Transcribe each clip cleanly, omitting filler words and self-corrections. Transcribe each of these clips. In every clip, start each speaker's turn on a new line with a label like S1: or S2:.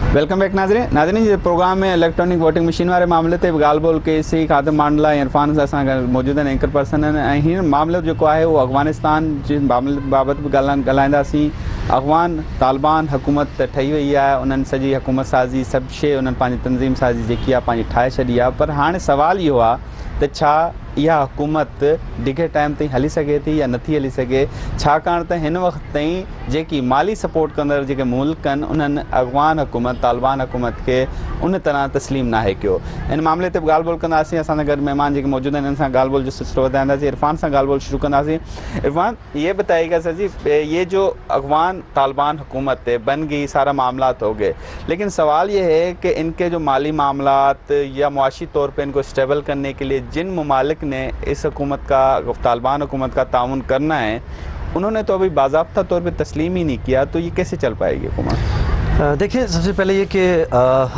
S1: Welcome back नाज़रीन जे programme में electronic voting machine वारे मामले ते ॻाल्हि ॿोल कई सी ख़ादिम मांडला इरफान सां असां गॾु मौजूदु आहिनि एंकर पर्सन आहिनि ऐं हींअर मामलो जेको आहे उहो अफ़गानिस्तान जे मामले बाबति बि ॻाल्हाईंदासीं। अफ़गान तालिबान हुकूमत त ठही वई आहे, उन्हनि सॼी हुकूमत साज़ी सभु शइ उन्हनि पंहिंजी तंज़ीम साज़ी जेकी आहे पंहिंजी ठाहे छॾी आहे, पर हाणे सुवालु इहो आहे त छा इहा हुकूमत डिघे टाइम ताईं हली सघे थी या नथी हली सघे, छाकाणि त हिन वक़्त ताईं जेकी माली सपोर्ट कंदड़ जेके मुल्क आहिनि उन्हनि अफ़गान हुकूमत तालिबान हुकूमत खे उन तरह तस्लीम नाहे कयो। इन मामले ते बि ॻाल्हि ॿोल कंदासीं। असां सां गॾु महिमान जेके मौजूदु आहिनि हिन सां ॻाल्हि ॿोल जो सिलसिलो वधाईंदासीं। इरफान सां ॻाल्हि ॿोल शुरू कंदासीं। इरफान, ये बताइएगा सर जी, ये जो अफ़गान तालिबान हुकूमत है बन गई, सारा मामलात हो गए, लेकिन सवाल ये है कि इनके जो माली मामलात या मुआशी तौर पर इनको स्टेबल करने के लिए जिन ममालिक ने इस हुकूमत का तालिबान हुकूमत का ताउन करना है, उन्होंने तो अभी बाज़ाब्ता तौर पे तस्लीम ही नहीं किया, तो ये कैसे चल पाएगी हुकूमत?
S2: देखिए, सबसे पहले ये कि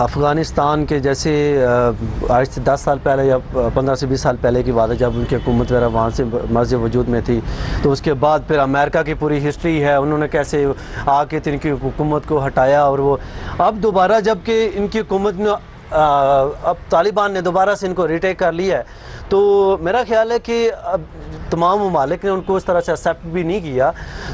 S2: अफ़गानिस्तान के जैसे आज से 10 साल पहले या 15 से 20 साल पहले की बात है, जब उनकी हुकूमत वगैरह वहाँ से मर्ज़ वजूद में थी, तो उसके बाद फिर अमेरिका की पूरी हिस्ट्री है, उन्होंने कैसे आके इनकी हुकूमत को हटाया, और वो अब दोबारा जबकि इनकी हुकूमत ने अब तालिबान ने दोबारा से इनको रिटेक कर लिया है, तो मेरा ख्याल है कि अब तमाम ममालिक ने उनको इस तरह से एक्सेप्ट भी नहीं किया,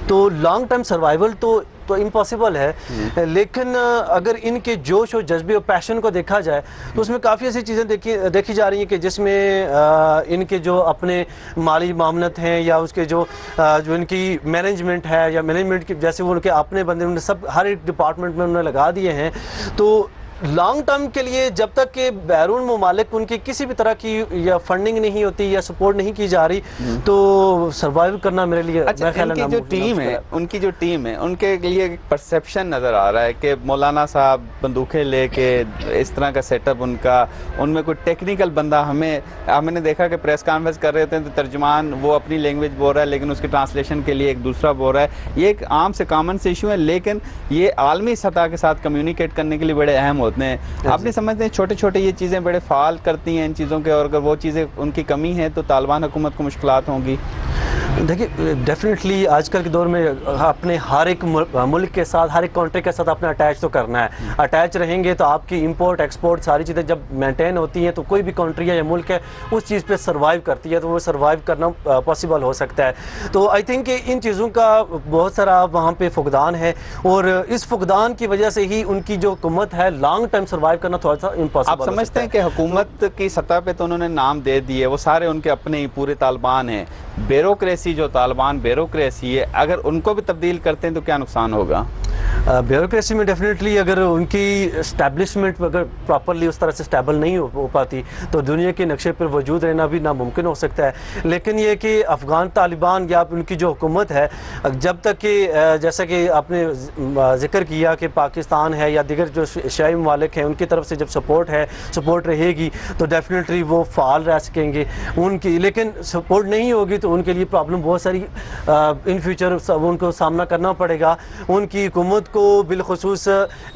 S2: तो लॉन्ग टर्म सर्वाइवल तो इम्पॉसिबल है। लेकिन अगर इनके जोश और जज्बे और पैशन को देखा जाए तो उसमें काफ़ी ऐसी चीज़ें देखी जा रही हैं कि जिसमें इनके जो अपने माली मामलत हैं या उसके जो इनकी मैनेजमेंट है या मैनेजमेंट की जैसे वो उनके अपने बंदे उन्होंने सब हर एक डिपार्टमेंट में उन्होंने लगा दिए हैं, तो लॉन्ग टर्म के लिए जब तक कि बैरून ममालिक उनकी किसी भी तरह की या फंडिंग नहीं होती या सपोर्ट नहीं की जा रही, तो सर्वाइव करना मेरे लिए
S1: अच्छा, इनकी जो टीम है, उनकी जो टीम है, उनके लिए एक परसेप्शन नज़र आ रहा है कि मौलाना साहब बंदूकें लेके इस तरह का सेटअप उनका, उनमें कोई टेक्निकल बंदा हमने देखा कि प्रेस कॉन्फ्रेंस कर रहे थे तो तर्जुमान वो अपनी लैंग्वेज बोल रहा है लेकिन उसके ट्रांसलेशन के लिए एक दूसरा बोल रहा है। ये एक आम से कॉमन से इशू है, लेकिन ये आलमी सतह के साथ कम्युनिकेट करने के लिए बड़े अहम होते हैं। आप नहीं समझते हैं छोटे छोटे ये चीज़ें बड़े फाल करती हैं इन चीज़ों के, और अगर वो चीज़ें उनकी कमी है तो तालिबान हुकूमत को मुश्किलात होंगी?
S2: देखिए, डेफिनेटली आजकल के दौर में अपने हर एक मुल्क के साथ, हर एक कंट्री के साथ अपना अटैच तो करना है। अटैच रहेंगे तो आपकी इंपोर्ट एक्सपोर्ट सारी चीज़ें जब मेंटेन होती हैं तो कोई भी कंट्री है या मुल्क है उस चीज़ पे सर्वाइव करती है, तो वो सर्वाइव करना पॉसिबल हो सकता है। तो आई थिंक इन चीज़ों का बहुत सारा वहाँ पे फुकदान है, और इस फुकदान की वजह से ही उनकी जो हुकूमत है लॉन्ग टाइम सर्वाइव करना थोड़ा सा इम्पॉसिबल।
S1: आप समझते हैं कि हुकूमत की सतह पे तो उन्होंने नाम दे दिए, वो सारे उनके अपने ही पूरे तालिबान हैं, ब्यूरोक्रेसी जो तालिबान ब्यूरोक्रेसी है, अगर उनको भी तब्दील करते हैं तो क्या नुकसान होगा?
S2: ब्यूरोक्रेसी में डेफिनेटली अगर उनकी इस्टेब्लिशमेंट अगर प्रॉपरली उस तरह से स्टेबल नहीं हो पाती तो दुनिया के नक्शे पर वजूद रहना भी नामुमकिन हो सकता है। लेकिन ये कि अफ़गान तालिबान या उनकी जो हुकूमत है, जब तक कि जैसा कि आपने ज़िक्र किया कि पाकिस्तान है या दीगर जो एशियाई ममालिक हैं उनकी तरफ से जब सपोर्ट रहेगी तो डेफिनेटली वो फ़ाल रह सकेंगे उनकी, लेकिन सपोर्ट नहीं होगी तो उनके लिए प्रॉब्लम बहुत सारी इन फ्यूचर उनको सामना करना पड़ेगा। उनकी हुकूमत को बिलखुसूस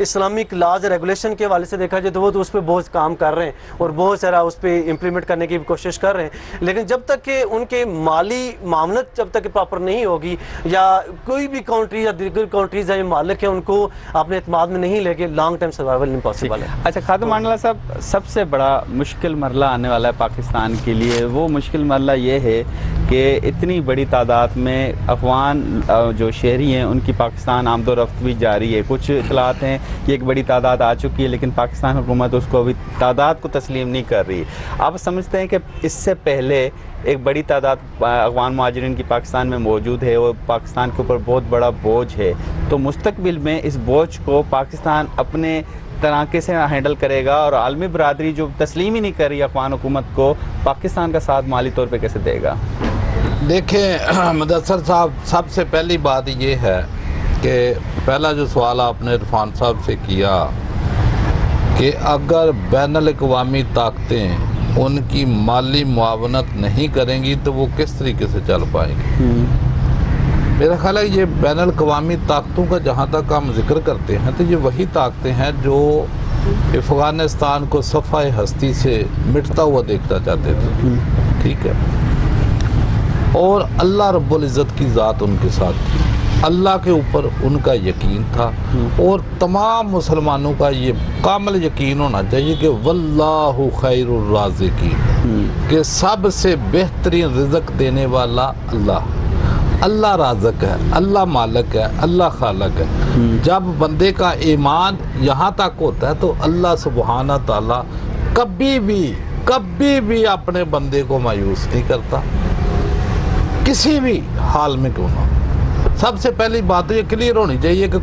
S2: इस्लामिक लॉज रेगुलेशन के हवाले से देखा जाए तो वो तो उस पर बहुत काम कर रहे हैं और बहुत सारा उस पर इम्प्लीमेंट करने की कोशिश कर रहे हैं, लेकिन जब तक कि उनके माली मामलत जब तक प्रॉपर नहीं होगी या कोई भी कंट्री या दीगर कंट्रीज या मालिक है उनको अपने एतमाद में नहीं लेके लॉन्ग टर्म सर्वाइवल इम्पॉसिबल है।
S1: अच्छा खादिम मांडला साहब, सबसे बड़ा मुश्किल मरला आने वाला है पाकिस्तान के लिए, वो मुश्किल मरला ये है कि इतनी बड़ी तादाद में अफगान जो शहरी हैं उनकी पाकिस्तान आमदो रफ्त भी जारी है। कुछ इतलात हैं कि एक बड़ी तादाद आ चुकी है लेकिन पाकिस्तान हुकूमत उसको अभी तादाद को तस्लीम नहीं कर रही। आप समझते हैं कि इससे पहले एक बड़ी तादाद अफगान मुहाजिरीन की पाकिस्तान में मौजूद है और पाकिस्तान के ऊपर बहुत बड़ा बोझ है, तो मुस्तकबिल में इस बोझ को पाकिस्तान अपने तरीके से हैंडल करेगा और आलमी बरादरी जो तस्लीम ही नहीं कर रही अफगान हुकूमत को, पाकिस्तान का साथ माली तौर पर कैसे देगा?
S3: देखें मुदस्सर साहब, सबसे पहली बात ये है कि पहला जो सवाल आपने इरफान साहब से किया कि अगर बैनुल अक़वामी ताकतें उनकी माली मुआवनत नहीं करेंगी तो वो किस तरीके से चल पाएंगी। मेरा ख्याल है ये बैनुल अक़वामी ताकतों का जहाँ तक हम जिक्र करते हैं तो ये वही ताकतें हैं जो अफ़गानिस्तान को सफ़ाए हस्ती से मिटता हुआ देखना चाहते थे, ठीक है, और अल्लाह रब्बुल इज़्ज़त की ज़ात उनके साथ थी। اللہ کے اوپر ان کا یقین تھا اور تمام مسلمانوں کا یہ کامل یقین ہونا چاہیے کہ واللہ خیر الرازقین، کہ سب سے بہترین رزق دینے والا اللہ رازق ہے، اللہ مالک ہے، اللہ خالق ہے۔ جب بندے کا ایمان یہاں تک ہوتا ہے تو اللہ سبحانہ تعالیٰ کبھی بھی اپنے بندے کو مایوس نہیں کرتا، کسی بھی حال میں کیوں نہ۔ سب سے پہلی بات تو یہ کلیئر ہونی چاہیے کہ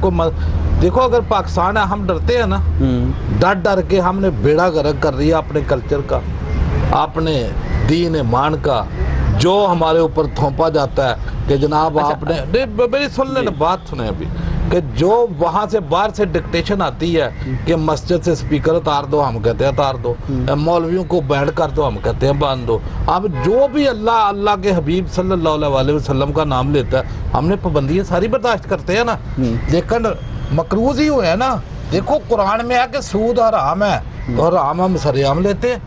S3: دیکھو اگر پاکستان ہے، ہم ڈرتے ہیں نا، ڈر کے ہم نے بیڑا غرق کر رہی ہے اپنے کلچر کا، اپنے دین ایمان کا، جو ہمارے اوپر تھوپا جاتا ہے کہ جناب آپ نے میری سن لیں بات سنیں ابھی، کہ جو وہاں سے باہر سے ڈکٹیشن آتی ہے کہ مسجد سے سپیکر اتار دو، ہم کہتے ہیں اتار دو، مولویوں کو بینڈ کر دو، ہم کہتے ہیں باندھ دو۔ اب جو بھی اللہ کے حبیب صلی اللہ علیہ وسلم کا نام لیتا ہے، ہم نے پابندیاں ساری برداشت کرتے ہیں نا، لیکن مقروض ہی ہوئے ہیں نا۔ دیکھو قرآن میں ہے کہ سود حرام ہے اور حرام ہم سر عام لیتے ہیں،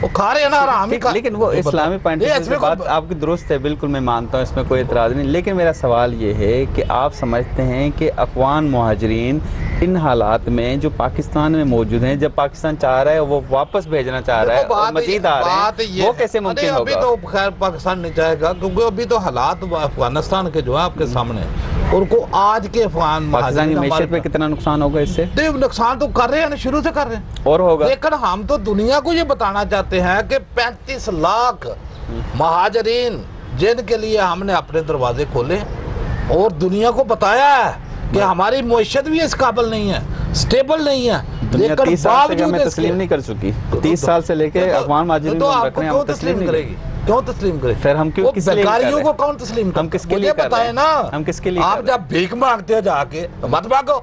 S3: وہ کھا رہے ہیں نا حرام ہی۔
S1: لیکن وہ اسلامی پوائنٹ سے بات آپ کی درست ہے، بالکل میں مانتا ہوں، اس میں کوئی اعتراض نہیں، لیکن میرا سوال یہ ہے کہ آپ سمجھتے ہیں کہ افغان مہاجرین ان حالات میں جو پاکستان میں موجود ہیں، جب پاکستان چاہ رہا ہے وہ واپس بھیجنا چاہ رہا ہے اور مزید آ رہے ہیں، وہ کیسے ممکن ہوگا؟
S3: ابھی تو خیر پاکستان نہیں چاہے گا، کیونکہ ابھی تو حالات افغانستان کے جو ہیں آپ کے سامنے، ان کو آج کے افغان
S1: پاکستان کی معیشت پہ کتنا نقصان ہوگا اس سے؟
S3: نقصان تو کر رہے ہیں، شروع سے کر رہے ہیں
S1: اور ہوگا،
S3: لیکن ہم تو دنیا کو یہ بتانا چاہتے ہیں کہ 35 لاکھ مہاجرین جن کے لیے ہم نے اپنے دروازے کھولے اور دنیا کو بتایا ہے کہ ہماری معیشت بھی اس قابل نہیں ہے، سٹیبل نہیں ہے،
S1: دنیا 30 سال سے ہمیں
S3: اس
S1: تسلیم نہیں کر چکی، 30 سال سے لے کے افغان مہاجرین
S3: تو
S1: ہم
S3: آپ
S1: رکھ
S3: کو
S1: رہے ہیں،
S3: کیوں
S1: ہم تسلیم نہیں
S3: کرے گی؟ کیوں تسلیم کرے؟
S1: پھر ہم کیوں کس لیے
S3: بیکاریوں کو کون تسلیم کرے؟
S1: ہم کس کے لیے کر رہے ہیں؟
S3: نا
S1: ہم کس کے لیے
S3: آپ جب بھیک مانگتے ہو جا کے مت مانگو،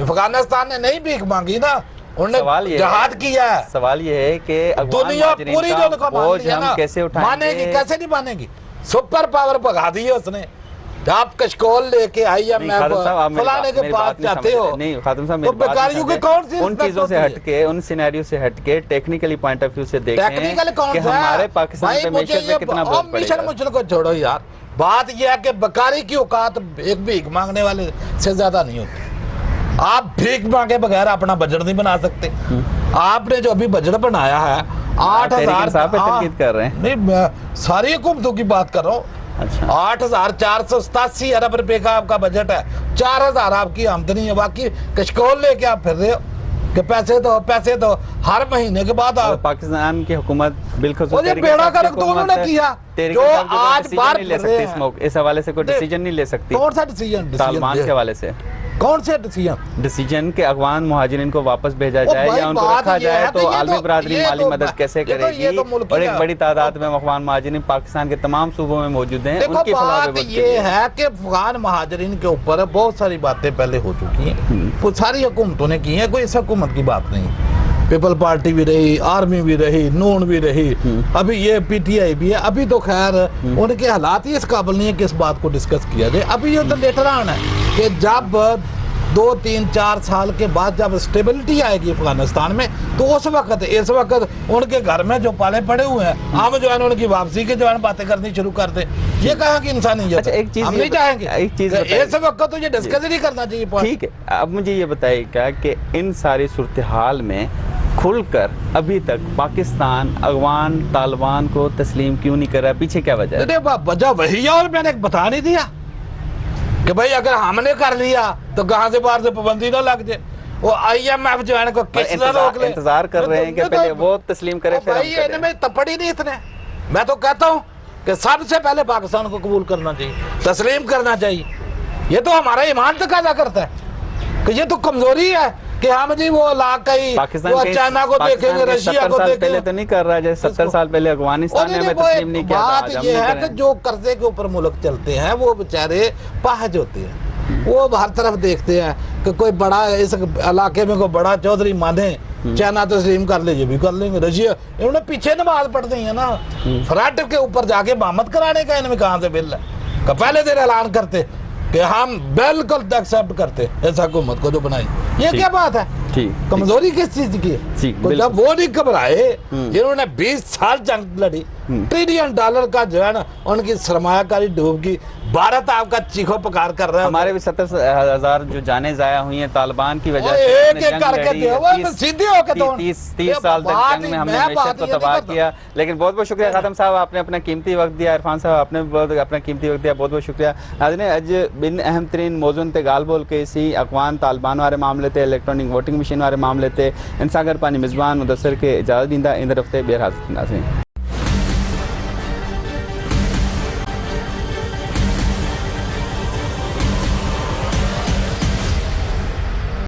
S3: افغانستان نے نہیں بھیک مانگی نا، انہوں نے جہاد کیا ہے۔
S1: سوال یہ ہے کہ
S3: دنیا پوری جو کا
S1: بوجھ ہم کیسے اٹھائیں گے؟
S3: مانے گی کیسے نہیں مانے گی؟ سپر پاور بھگا دی ہے اس نے۔ آپ کشکول لے کے آئی ایم ایف فلانے کے پاس جاتے ہو،
S1: نہیں خاتم صاحب،
S3: تو بیکاریوں کے کون سی
S1: ان چیزوں سے ہٹ کے، ان سینیریو سے ہٹ کے ٹیکنیکلی پوائنٹ آف ویو سے دیکھیں کہ ہمارے پاکستان پہ معیشت میں کتنا بوجھ پڑے گا۔
S3: مشن کو چھوڑو یار، بات یہ ہے کہ بیکاری کی اوقات ایک بھیک مانگنے والے سے زیادہ نہیں ہوتی۔ آپ بھیک مانگے بغیر اپنا بجٹ نہیں بنا سکتے۔ آپ نے جو ابھی بجٹ بنایا ہے 8,000
S1: صاحب پہ تنقید کر رہے ہیں،
S3: نہیں میں ساری حکومتوں کی بات کر رہا ہوں، 8,487 ارب روپے کا آپ کا بجٹ ہے، 4,000 آپ کی آمدنی ہے، باقی کشکول لے کے آپ پھر رہے ہو کہ پیسے دو ہر مہینے کے بعد آپ۔
S1: پاکستان کی حکومت بالخصوص
S3: بیڑا گرک تو انہوں نے کیا جو آج بات
S1: نہیں لے سکتی، اس حوالے سے کوئی ڈیسیجن نہیں لے سکتی۔
S3: کون سا ڈیسیجن؟
S1: طالبان کے حوالے سے
S3: کون سے
S1: ڈیسیجن کہ افغان مہاجرین کو واپس بھیجا جائے یا ان کو رکھا جائے تو عالمی برادری مالی مدد کیسے کرے گی؟ اور ایک بڑی تعداد میں افغان مہاجرین پاکستان کے تمام صوبوں میں موجود ہیں، ان کی فلاح و بہبود کے لیے۔
S3: یہ ہے کہ افغان مہاجرین کے اوپر بہت ساری باتیں پہلے ہو چکی ہیں، ساری حکومتوں نے کی ہیں، کوئی اس حکومت کی بات نہیں۔ پیپل پارٹی بھی رہی، آرمی بھی رہی، نون بھی رہی، ابھی یہ پی ٹی آئی بھی ہے، ابھی تو خیر ان کے حالات ہی اس قابل نہیں ہے کہ اس بات کو ڈسکس کیا جائے۔ ابھی یہ تو لیٹر آن ہے کہ جب 2 3 4 سال کے بعد جب اسٹیبلٹی آئے گی افغانستان میں تو اس وقت ان کے گھر میں جو پالے پڑے ہوئے ہیں ہم جو ہے ان کی واپسی کے جو ہے باتیں کرنی شروع کر دیں۔ یہ کہاں کی انسانیت ہے؟ ہم نہیں چاہیں گے اس وقت تو یہ ڈسکس نہیں کرنا چاہیے۔
S1: ٹھیک ہے، اب مجھے یہ بتائیے کیا کہ ان ساری صورتحال میں کھل کر ابھی تک پاکستان افغان طالبان کو تسلیم کیوں نہیں کر رہا؟ پیچھے کیا وجہ ہے؟
S3: وجہ وہی ہے اور میں نے بتا نہیں دیا کہ بھائی اگر ہم نے کر لیا تو کہاں سے باہر سے پابندی نہ لگ جائے۔ وہ آئی ایم ایف جو ہے کو کس طرح روک لے؟
S1: انتظار کر رہے ہیں کہ پہلے وہ تسلیم کرے پھر ہم کریں۔
S3: ان میں تپڑ ہی نہیں اتنے۔ میں تو کہتا ہوں کہ سب سے پہلے پاکستان کو قبول کرنا چاہیے، تسلیم کرنا چاہیے۔ یہ تو ہمارا ایمان تقاضا کرتا ہے کہ یہ تو کمزوری ہے کہ ہم جی وہ علاقائی چائنا کو دیکھیں گے، رشیا کو دیکھیں گے۔
S1: پہلے تو نہیں کر رہا جیسے 70 سال پہلے افغانستان نے ہمیں تسلیم نہیں کیا تھا۔
S3: بات یہ ہے کہ جو قرضے کے اوپر ملک چلتے ہیں وہ بیچارے پاہج ہوتے ہیں، وہ ہر طرف دیکھتے ہیں کہ کوئی بڑا اس علاقے میں کوئی بڑا چودھری مانے چائنا تسلیم کر لے، یہ بھی کر لیں گے۔ رشیا انہوں نے پیچھے نماز پڑھ دی ہے نا، فرٹ کے اوپر جا کے بامت کرانے کا ان میں کہاں سے بل ہے کہ پہلے دن اعلان کرتے کہ ہم بالکل ایکسیپٹ کرتے اس حکومت کو جو بنائی۔ یہ کیا بات ہے؟ کمزوری کس چیز کی ہے؟ جب وہ نہیں گھبرائے جنہوں نے 20 سال جنگ لڑی، ट्रिलियन डॉलर का जो है ना उनकी सरमायाकारी डूब गई। भारत आपका चीखो पुकार कर रहा है।
S1: हमारे भी 70,000 जो जाने जाया हुई हैं तालिबान की वजह से।
S3: एक एक करके दे वो सीधे होके तो
S1: 30 साल तक जंग में हमने मैशत को तबाह किया। लेकिन बहुत बहुत शुक्रिया खातम साहब, आपने अपना कीमती वक्त दिया। इरफान साहब आपने बहुत अपना कीमती वक्त दिया, बहुत बहुत शुक्रिया। नाज़रीन अज बिन अहम तरीन मौज़ून ते गाल बोल के सी अक़वान तालिबान वारे मामले ते इलेक्ट्रॉनिक वोटिंग मशीन वारे मामले ते इंसागर पानी मिज़बान मुदस्सिर के इजाज़त दींदा। इन हफ़्ते ॿीहर हाज़िर थींदासीं।